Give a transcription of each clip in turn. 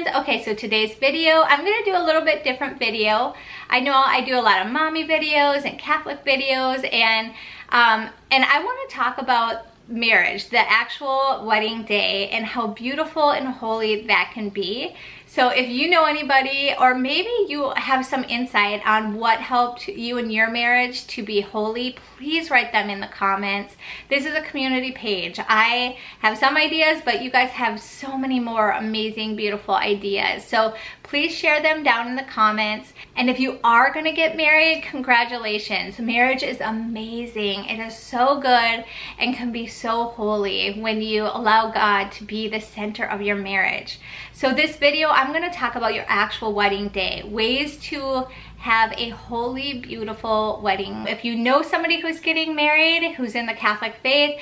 friends. Okay, so today's video, I'm gonna do a little bit different video. I know I do a lot of mommy videos and Catholic videos, and I want to talk about marriage, the actual wedding day, and how beautiful and holy that can be. So if you know anybody, or maybe you have some insight on what helped you in your marriage to be holy, please write them in the comments. This is a community page. I have some ideas, but you guys have so many more amazing, beautiful ideas. So please share them down in the comments. And if you are gonna get married, congratulations. Marriage is amazing. It is so good and can be so holy when you allow God to be the center of your marriage. So this video, I'm going to talk about your actual wedding day, ways to have a holy, beautiful wedding. If you know somebody who's getting married, who's in the Catholic faith,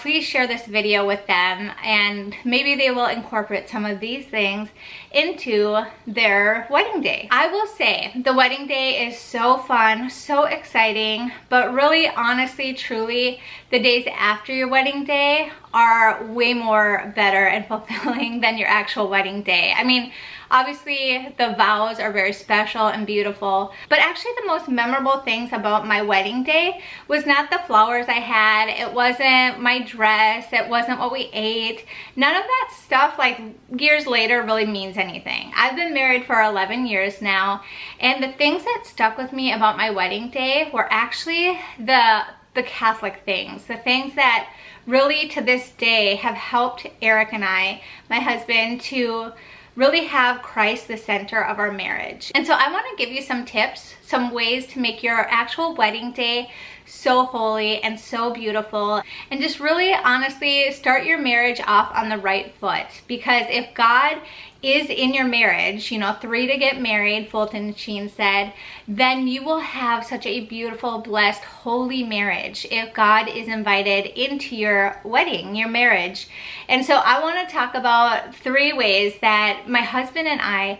please share this video with them, and maybe they will incorporate some of these things into their wedding day. I will say the wedding day is so fun, so exciting, but really, honestly, truly, the days after your wedding day are way more better and fulfilling than your actual wedding day. I mean, obviously the vows are very special and beautiful, but actually the most memorable things about my wedding day was not the flowers I had, it wasn't my dress, it wasn't what we ate. None of that stuff, like, years later really means anything. I've been married for 11 years now, and the things that stuck with me about my wedding day were actually the Catholic things, the things that really to this day have helped Eric and I, my husband, to really have Christ the center of our marriage. And so I want to give you some tips, some ways to make your actual wedding day so holy and so beautiful, and just really honestly start your marriage off on the right foot. Because if God is in your marriage, you know, 3 to get married, Fulton Sheen said, then you will have such a beautiful, blessed, holy marriage if God is invited into your wedding, your marriage. And so I want to talk about 3 ways that my husband and I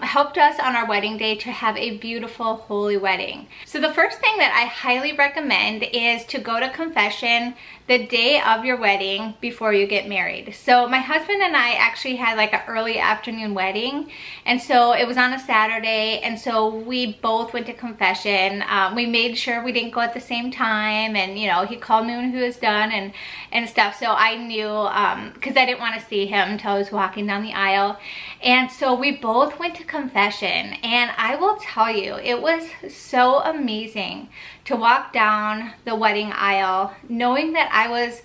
helped us on our wedding day to have a beautiful, holy wedding. So the first thing that I highly recommend is to go to confession the day of your wedding before you get married. So my husband and I actually had like an early afternoon wedding, and so it was on a Saturday, and so we both went to confession. We made sure we didn't go at the same time, and you know, he called me when he was done and stuff, so I knew, because I didn't want to see him until I was walking down the aisle. And so we both went to confession, and I will tell you, it was so amazing to walk down the wedding aisle knowing that I was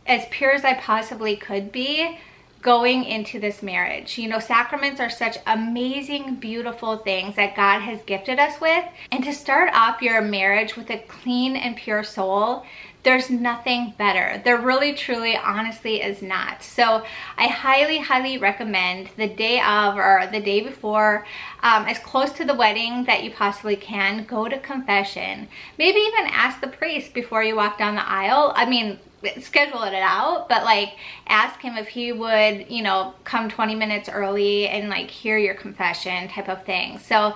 as pure as I possibly could be going into this marriage. You know, sacraments are such amazing, beautiful things that God has gifted us with. And to start off your marriage with a clean and pure soul, there's nothing better. There really, truly, honestly is not. So I highly, highly recommend the day of or the day before, as close to the wedding that you possibly can, go to confession. Maybe even ask the priest before you walk down the aisle. I mean, schedule it out, but like ask him if he would, you know, come 20 minutes early and like hear your confession type of thing. So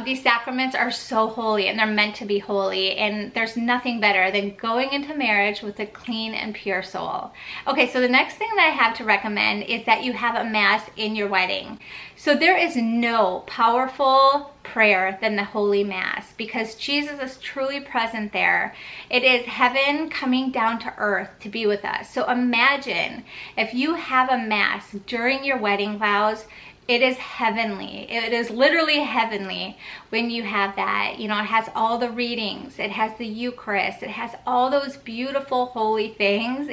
these sacraments are so holy, and they're meant to be holy, and there's nothing better than going into marriage with a clean and pure soul. Okay, so the next thing that I have to recommend is that you have a mass in your wedding. So there is no powerful prayer than the Holy Mass, because Jesus is truly present there. It is heaven coming down to earth to be with us. So imagine if you have a Mass during your wedding vows. It is heavenly. It is literally heavenly when you have that. You know, it has all the readings, it has the Eucharist, it has all those beautiful holy things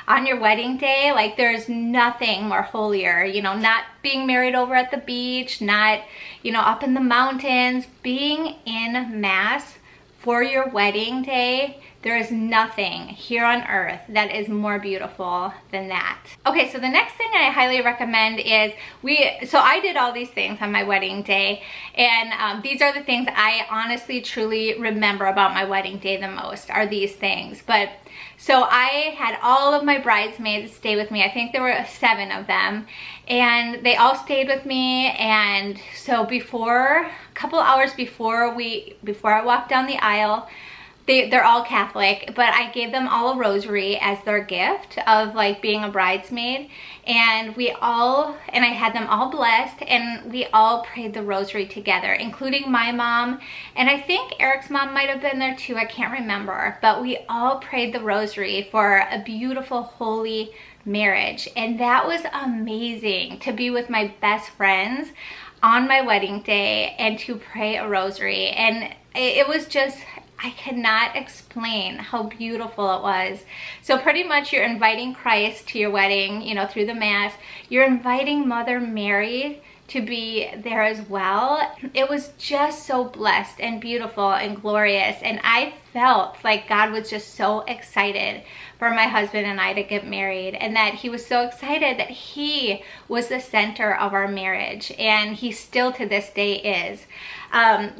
on your wedding day. Like, there's nothing more holier. You know, not being married over at the beach, not, you know, up in the mountains. Being in Mass for your wedding day, there is nothing here on earth that is more beautiful than that. Okay, so the next thing I highly recommend is so I did all these things on my wedding day, and these are the things I honestly, truly remember about my wedding day the most, are these things. But so I had all of my bridesmaids stay with me. I think there were 7 of them, and they all stayed with me. And so a couple hours before I walked down the aisle, they're all Catholic, but I gave them all a rosary as their gift of like being a bridesmaid. And I had them all blessed, and we all prayed the rosary together, including my mom. And I think Eric's mom might have been there too, I can't remember. But we all prayed the rosary for a beautiful, holy marriage. And that was amazing, to be with my best friends on my wedding day and to pray a rosary. And it was just, I cannot explain how beautiful it was. So pretty much you're inviting Christ to your wedding, you know, through the Mass. You're inviting Mother Mary to be there as well. It was just so blessed and beautiful and glorious. And I felt like God was just so excited for my husband and I to get married, and that he was so excited that he was the center of our marriage, and he still to this day is.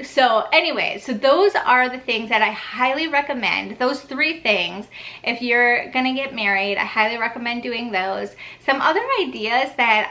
So anyway, so those are the things that I highly recommend. Those 3 things, if you're gonna get married, I highly recommend doing those. Some other ideas that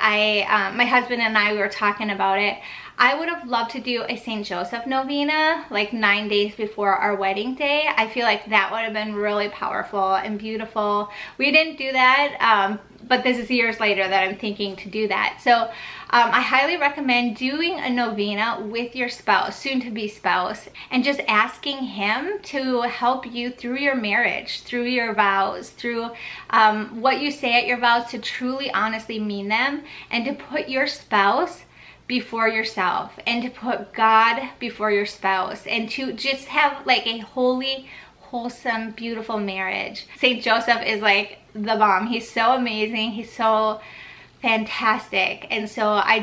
my husband and I were talking about it. I would have loved to do a St. Joseph novena like 9 days before our wedding day. I feel like that would have been really powerful and beautiful. We didn't do that, but this is years later that I'm thinking to do that. So I highly recommend doing a novena with your spouse, soon-to-be spouse, and just asking him to help you through your marriage, through your vows, through what you say at your vows, to truly, honestly mean them, and to put your spouse before yourself, and to put God before your spouse, and to just have like a holy, wholesome, beautiful marriage. St. Joseph is like the bomb. He's so amazing. He's so fantastic. And so I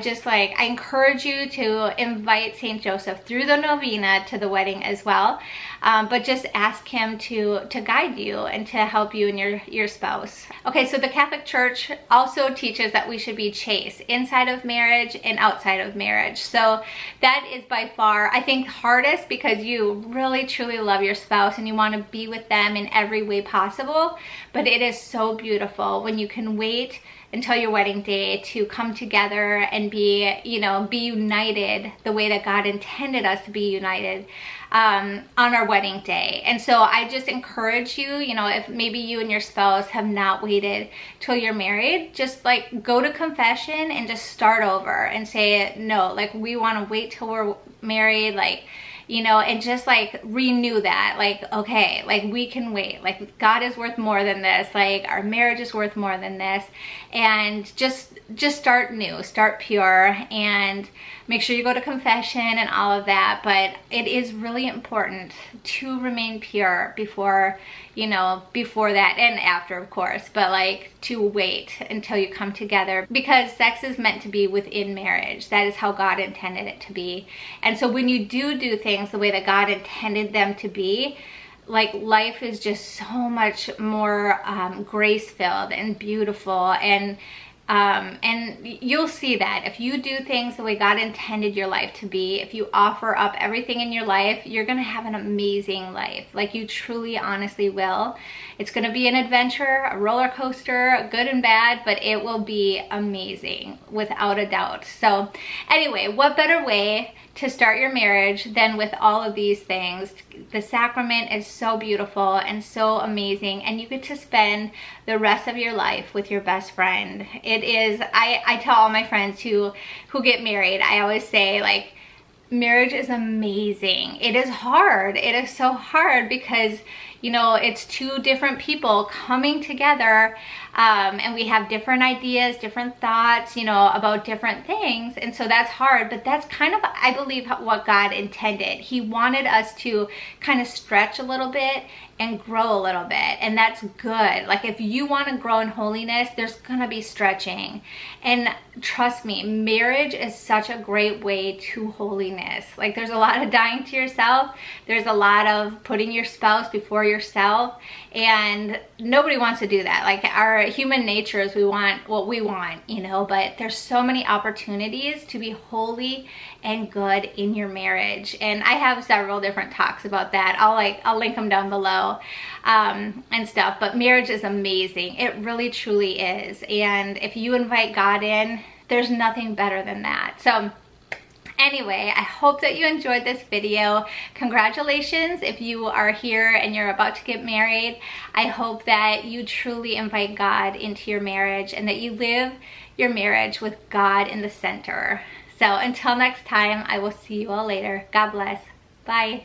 encourage you to invite St. Joseph through the novena to the wedding as well. But just ask him to guide you and to help you and your spouse. Okay, so the Catholic Church also teaches that we should be chaste inside of marriage and outside of marriage. So that is by far, I think, hardest, because you really truly love your spouse and you want to be with them in every way possible. But it is so beautiful when you can wait until your wedding day to come together and be united the way that God intended us to be united on our wedding day. And so I just encourage you, if maybe you and your spouse have not waited till you're married, just like go to confession and just start over and say, no, like we want to wait till we're married, and just like renew that, like, okay, like we can wait, like God is worth more than this, like our marriage is worth more than this. And just start new, start pure, and make sure you go to confession and all of that. But it is really important to remain pure before that and after, of course, but like to wait until you come together, because sex is meant to be within marriage. That is how God intended it to be. And so when you do things the way that God intended them to be, like life is just so much more grace-filled and beautiful, and you'll see that if you do things the way God intended your life to be, if you offer up everything in your life, you're gonna have an amazing life. Like you truly, honestly will. It's gonna be an adventure, a roller coaster, good and bad, but it will be amazing without a doubt. So anyway, what better way to start your marriage than with all of these things? The sacrament is so beautiful and so amazing, and you get to spend the rest of your life with your best friend. It is, I tell all my friends who get married, I always say, like, marriage is amazing. It is hard. It is so hard because it's 2 different people coming together, and we have different ideas, different thoughts, about different things. And so that's hard, but that's kind of, I believe, what God intended. He wanted us to kind of stretch a little bit and grow a little bit, and that's good. Like if you want to grow in holiness, there's gonna be stretching. And trust me, marriage is such a great way to holiness. Like there's a lot of dying to yourself, there's a lot of putting your spouse before yourself, and nobody wants to do that. Like our human nature is we want what we want, but there's so many opportunities to be holy and good in your marriage. And I have several different talks about that. I'll link them down below and stuff. But marriage is amazing. It really truly is. And if you invite God in, there's nothing better than that. So Anyway, I hope that you enjoyed this video. Congratulations if you are here and you're about to get married. I hope that you truly invite God into your marriage and that you live your marriage with God in the center. So until next time, I will see you all later. God bless. Bye.